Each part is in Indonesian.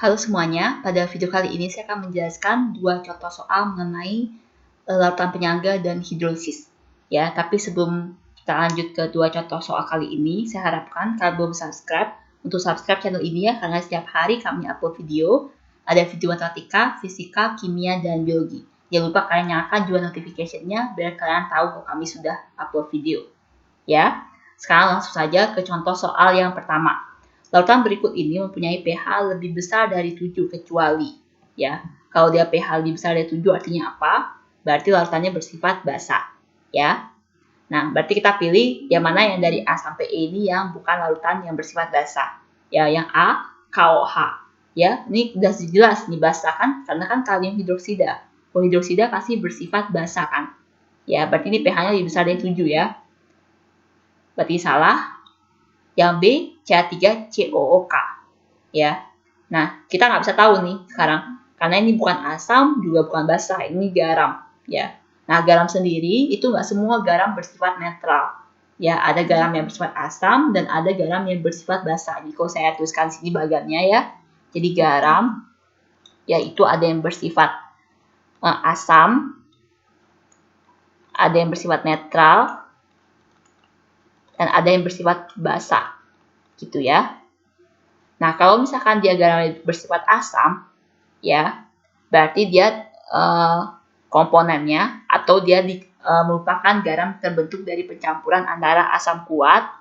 Halo semuanya, pada video kali ini saya akan menjelaskan dua contoh soal mengenai lautan penyangga dan hidrolisis. Ya, tapi sebelum kita lanjut ke dua contoh soal kali ini, saya harapkan kalian belum subscribe untuk subscribe channel ini ya, karena setiap hari kami upload video, ada video matematika, fisika, kimia, dan biologi. Jangan lupa kalian nyalakan juga notification-nya biar kalian tahu kalau kami sudah upload video. Ya, sekarang langsung saja ke contoh soal yang pertama. Lautan berikut ini mempunyai pH lebih besar dari 7 kecuali, ya. Kalau dia pH lebih besar dari 7 artinya apa? Berarti lautannya bersifat basah, ya. Nah, berarti kita pilih yang mana yang dari A sampai E ini yang bukan lautan yang bersifat basah. Ya, yang A, KOH. Ya, ini udah jelas nih basah kan? Karena kan kalium hidroksida. Kalau hidroksida pasti bersifat basah kan? Ya, berarti ini pH-nya lebih besar dari 7 ya. Berarti salah. Yang B, CH3COOK. Ya. Nah, kita nggak bisa tahu nih sekarang. Karena ini bukan asam, juga bukan basah. Ini garam. Ya. Nah, garam sendiri itu nggak semua garam bersifat netral. Ya, ada garam yang bersifat asam dan ada garam yang bersifat basah. Jadi, kalau saya tuliskan sini bagannya ya. Jadi, garam, yaitu ada yang bersifat asam, ada yang bersifat netral, dan ada yang bersifat basah, gitu ya. Nah, kalau misalkan dia garam bersifat asam, ya, berarti dia komponennya atau dia merupakan garam terbentuk dari pencampuran antara asam kuat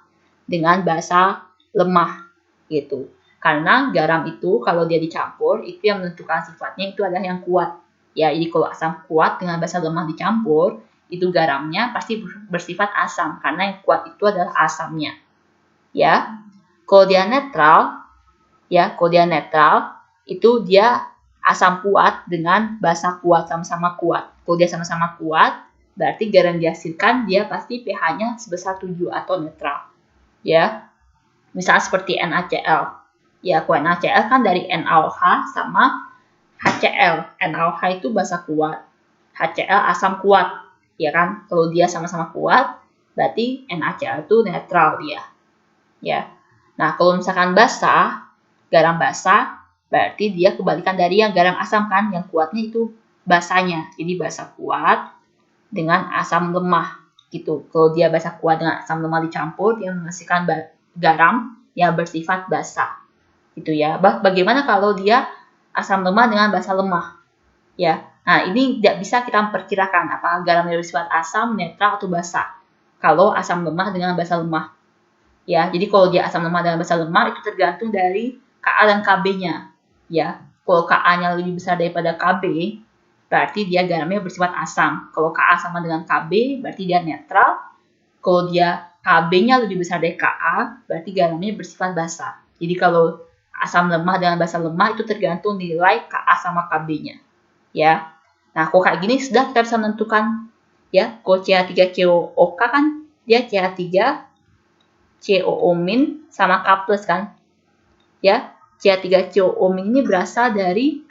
dengan basa lemah, gitu. Karena garam itu kalau dia dicampur, itu yang menentukan sifatnya itu adalah yang kuat. Ya, jadi kalau asam kuat dengan basa lemah dicampur, itu garamnya pasti bersifat asam karena yang kuat itu adalah asamnya. Ya, kalau dia netral, itu dia asam kuat dengan basa kuat sama-sama kuat. Kalau dia sama-sama kuat, berarti garam yang dihasilkan dia pasti pH-nya sebesar 7 atau netral. Ya, misalnya seperti NaCl. Ya, kalau NaCl kan dari NaOH sama HCl. NaOH itu basa kuat, HCl asam kuat. Ya kan, kalau dia sama-sama kuat, berarti NaCl itu netral dia. Ya. Nah, kalau misalkan basah, garam basah, berarti dia kebalikan dari yang garam asam kan, yang kuatnya itu basahnya. Jadi basah kuat dengan asam lemah gitu. Kalau dia basah kuat dengan asam lemah dicampur, dia menghasilkan garam yang bersifat basah. Gitu ya. Bagaimana kalau dia asam lemah dengan basa lemah? Ya. Nah, ini tidak bisa kita memperkirakan apakah garam yang bersifat asam, netral, atau basah. Kalau asam lemah dengan basa lemah. Ya, jadi kalau dia asam lemah dengan basa lemah itu tergantung dari Ka dan Kb-nya. Ya, kalau Ka-nya lebih besar daripada Kb, berarti dia garamnya bersifat asam. Kalau Ka sama dengan Kb, berarti dia netral. Kalau dia Kb-nya lebih besar dari Ka, berarti garamnya bersifat basah. Jadi kalau asam lemah dengan basa lemah itu tergantung nilai Ka sama Kb-nya. Ya. Nah, kalau kayak gini sudah kita bisa menentukan ya, kalau CH3COOK kan dia CH3COO- sama K+ kan. Ya, CH3COO- ini berasal dari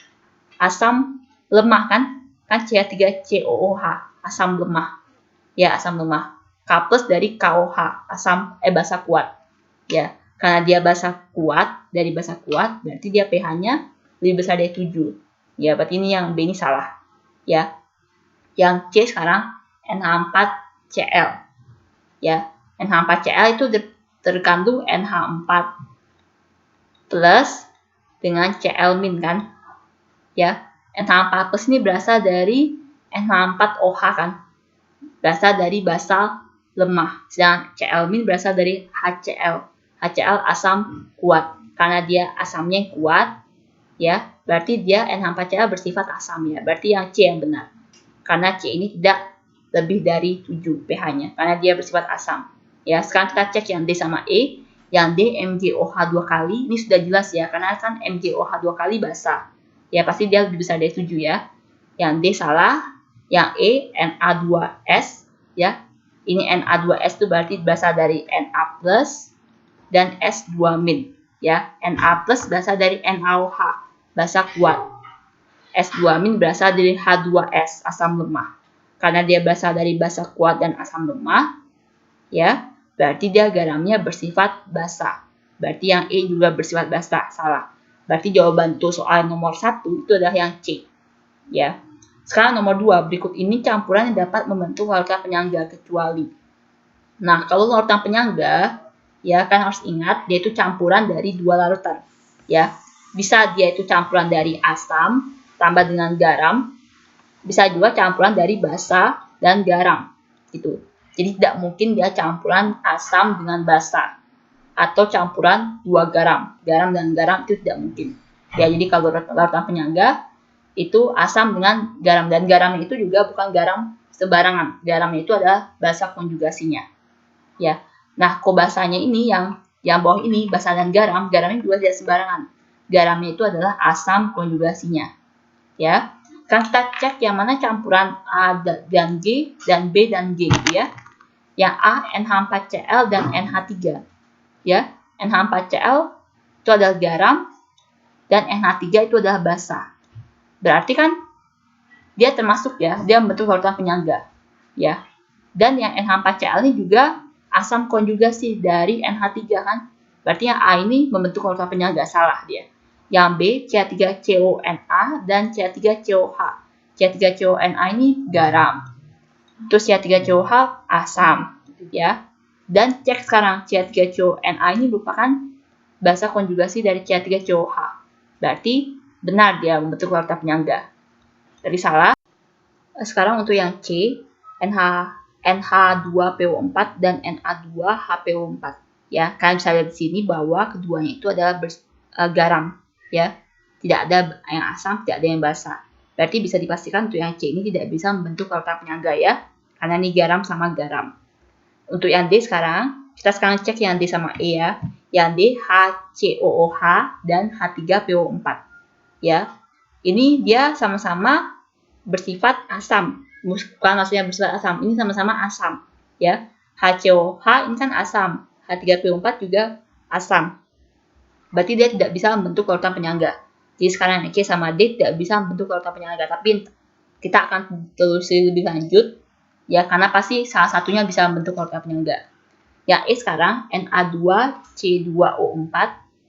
asam lemah kan? Kan CH3COOH, asam lemah. Ya, asam lemah. K+ dari KOH, asam basa kuat. Ya, karena dia basa kuat, dari basa kuat berarti dia pH-nya lebih besar dari 7. Ya, berarti ini yang B ini salah. Ya. Yang C sekarang NH4Cl. Ya, NH4Cl itu terkandung NH4 plus dengan Cl- kan. Ya, NH4 plus ini berasal dari NH4OH kan. Berasal dari basa lemah. Sedangkan Cl- berasal dari HCl. HCl asam kuat. Karena dia asamnya yang kuat, ya, berarti dia NH4Cl bersifat asam ya. Berarti yang C yang benar. Karena C ini tidak lebih dari 7 pH-nya. Karena dia bersifat asam. Ya, sekarang kita cek yang D sama E. Yang D MgOH 2 kali. Ini sudah jelas ya. Karena kan MgOH 2 kali basah. Ya, pasti dia lebih besar dari 7 ya. Yang D salah. Yang E Na2S. Ya. Ini Na2S itu berarti berasal dari Na+ dan S2-. Ya. Na+ berasal dari NaOH. Basa kuat. S2- berasal dari H2S, asam lemah. Karena dia berasal dari basa kuat dan asam lemah, ya, berarti dia garamnya bersifat basah. Berarti yang E juga bersifat basah, salah. Berarti jawaban untuk soal nomor 1 itu adalah yang C. Ya. Sekarang nomor 2, berikut ini campuran yang dapat membentuk larutan penyangga kecuali. Nah, kalau larutan penyangga, ya kan harus ingat dia itu campuran dari 2 larutan. Ya. Bisa dia itu campuran dari asam tambah dengan garam, bisa juga campuran dari basa dan garam. Gitu. Jadi tidak mungkin dia campuran asam dengan basa atau campuran 2 garam. Garam dan garam itu tidak mungkin. Ya, jadi kalau larutan penyangga itu asam dengan garam, dan garam itu juga bukan garam sembarangan. Garamnya itu adalah basa konjugasinya. Ya. Nah, kok basanya ini yang bawah ini basa dan garam, garamnya juga tidak sembarangan. Garamnya itu adalah asam konjugasinya. Ya. Kan kita cek yang mana campuran A dan G dan B dan G gitu ya. Yang A NH4Cl dan NH3. Ya, NH4Cl itu adalah garam dan NH3 itu adalah basa. Berarti kan dia termasuk ya, dia membentuk larutan penyangga. Ya. Dan yang NH4Cl ini juga asam konjugasi dari NH3 kan. Berarti yang A ini membentuk larutan penyangga, salah dia. Yang B CH3CONA dan CH3COH. CH3CONA ini garam. Terus CH3COH asam, ya. Dan cek sekarang CH3CONA ini merupakan basa konjugasi dari CH3COH. Berarti benar dia membentuk larutan penyangga. Jadi salah. Sekarang untuk yang C, NH2PO4 dan Na2HPO4. Ya, kalian bisa lihat di sini bahwa keduanya itu adalah garam, ya. Tidak ada yang asam, tidak ada yang basa. Berarti bisa dipastikan untuk yang C ini tidak bisa membentuk larutan penyangga ya, karena ini garam sama garam. Untuk yang D sekarang, kita sekarang cek yang D sama E ya. Yang D HCOOH dan H3PO4. Ya. Ini dia sama-sama bersifat asam. Bukan maksudnya bersifat asam, ini sama-sama asam, ya. HCOH ini kan asam, H3PO4 juga asam. Berarti dia tidak bisa membentuk larutan penyangga. Jadi sekarang C sama D tidak bisa membentuk larutan penyangga, tapi kita akan telusuri lebih lanjut. Ya, karena pasti salah satunya bisa membentuk larutan penyangga. Yang E sekarang Na2C2O4,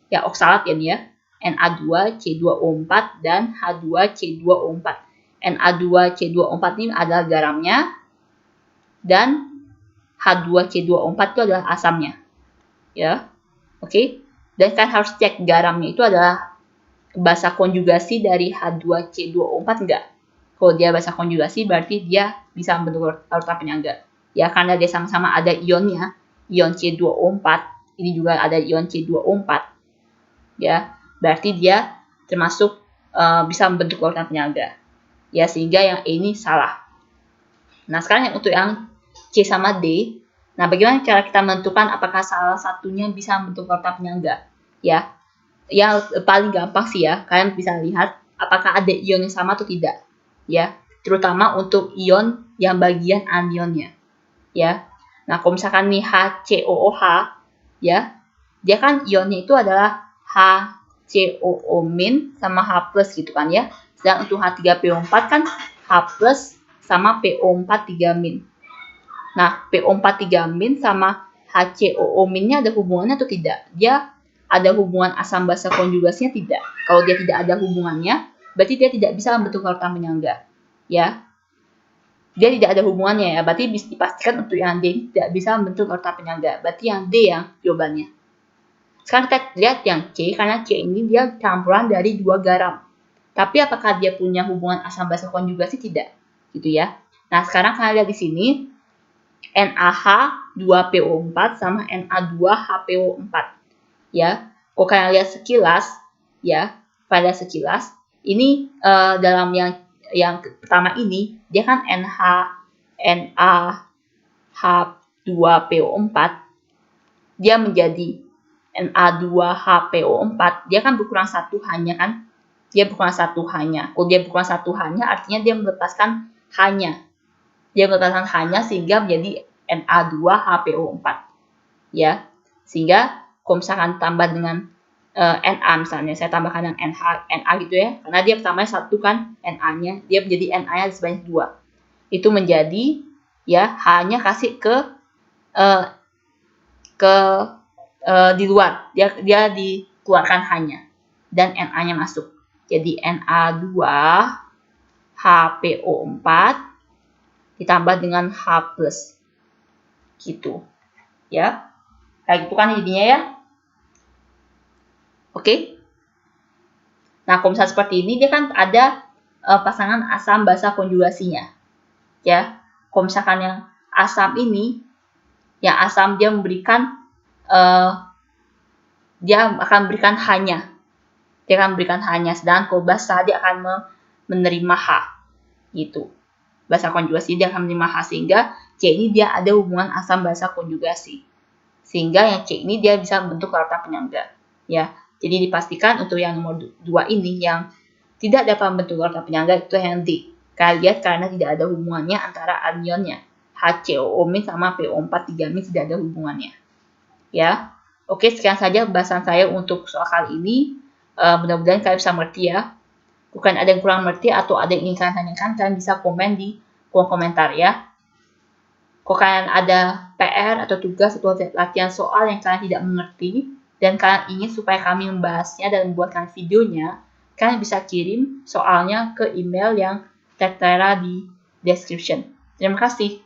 ya oksalat ya dia. Na2C2O4 dan H2C2O4. Na2C2O4 ini adalah garamnya dan H2C2O4 itu adalah asamnya. Ya. Oke. Dan kan harus cek garamnya itu adalah basa konjugasi dari H2C2O4 enggak? Kalau dia basa konjugasi berarti dia bisa membentuk larutan penyangga. Ya, karena dia sama-sama ada ionnya, ion C2O4. Ini juga ada ion C2O4. Ya, berarti dia termasuk bisa membentuk larutan penyangga. Ya, sehingga yang E ini salah. Nah, sekarang untuk yang C sama D. Nah, bagaimana cara kita menentukan apakah salah satunya bisa membentuk larutan penyangga? Ya, yang paling gampang sih ya, kalian bisa lihat apakah ada ion yang sama atau tidak. Ya, terutama untuk ion yang bagian anionnya. Ya. Nah, kalau misalkan nih HCOOH, ya, dia kan ionnya itu adalah HCOO- sama H+ gitu kan ya. Sedangkan untuk H3PO4 kan H+ sama PO4 3-. Nah, PO4 3- sama HCOO- ada hubungannya atau tidak? Dia ada hubungan asam basa konjugasinya tidak? Kalau dia tidak ada hubungannya, berarti dia tidak bisa membentuk larutan penyangga. Ya. Dia tidak ada hubungannya ya, berarti bisa dipastikan untuk yang D tidak bisa membentuk larutan penyangga. Berarti yang D yang jawabannya. Sekarang kita lihat yang C, karena C ini dia campuran dari 2 garam. Tapi apakah dia punya hubungan asam basa konjugasi? Tidak. Gitu ya. Nah, sekarang kalian lihat di sini NaH2PO4 sama Na2HPO4. Ya. Kalau kalian lihat sekilas, ya, pada sekilas ini dalam yang pertama ini dia kan NaH2PO4, dia menjadi Na2HPO4, dia kan berkurang satu hanya kan? Dia berkurang satu hanya. Kalau dia berkurang satu hanya artinya dia melepaskan hanya. Dia melepaskan hanya sehingga menjadi Na2HPO4. Ya. Sehingga kalau misalkan tambah dengan Na misalnya, saya tambahkan dengan Na gitu ya, karena dia pertamanya satu kan Na-nya, dia menjadi Na-nya sebanyak 2. Itu menjadi ya hanya kasih ke di luar, dia dikeluarkan hanya dan Na-nya masuk. Jadi Na2HPO4 ditambah dengan H+. Gitu. Ya. Kayak gitu kan jadinya ya. Oke. Nah, kalau misalnya seperti ini dia kan ada pasangan asam basa konjugasinya. Ya. Kalau misalkan yang asam ini, yang asam dia memberikan dia akan memberikan hanya. Dia akan memberikan hanya, sedangkan kalau basa dia akan menerima H. Gitu. Basa konjugasi dia akan menerima H, sehingga C ini dia ada hubungan asam basa konjugasi. Sehingga yang C ini dia bisa membentuk larutan penyangga. Ya. Jadi dipastikan untuk yang nomor 2 ini yang tidak dapat membentuk larutan penyangga itu yang D. Kalian lihat karena tidak ada hubungannya antara anionnya. HCOO- sama PO4 3- tidak ada hubungannya. Ya. Oke, sekian saja pembahasan saya untuk soal kali ini. Mudah-mudahan kalian bisa mengerti ya. Bukan ada yang kurang mengerti atau ada yang ingin kalian tanyakan, kalian bisa komen di kolom komentar ya. Kalau kalian ada PR atau tugas atau latihan soal yang kalian tidak mengerti dan kalian ingin supaya kami membahasnya dan membuatkan videonya, kalian bisa kirim soalnya ke email yang tertera di description. Terima kasih.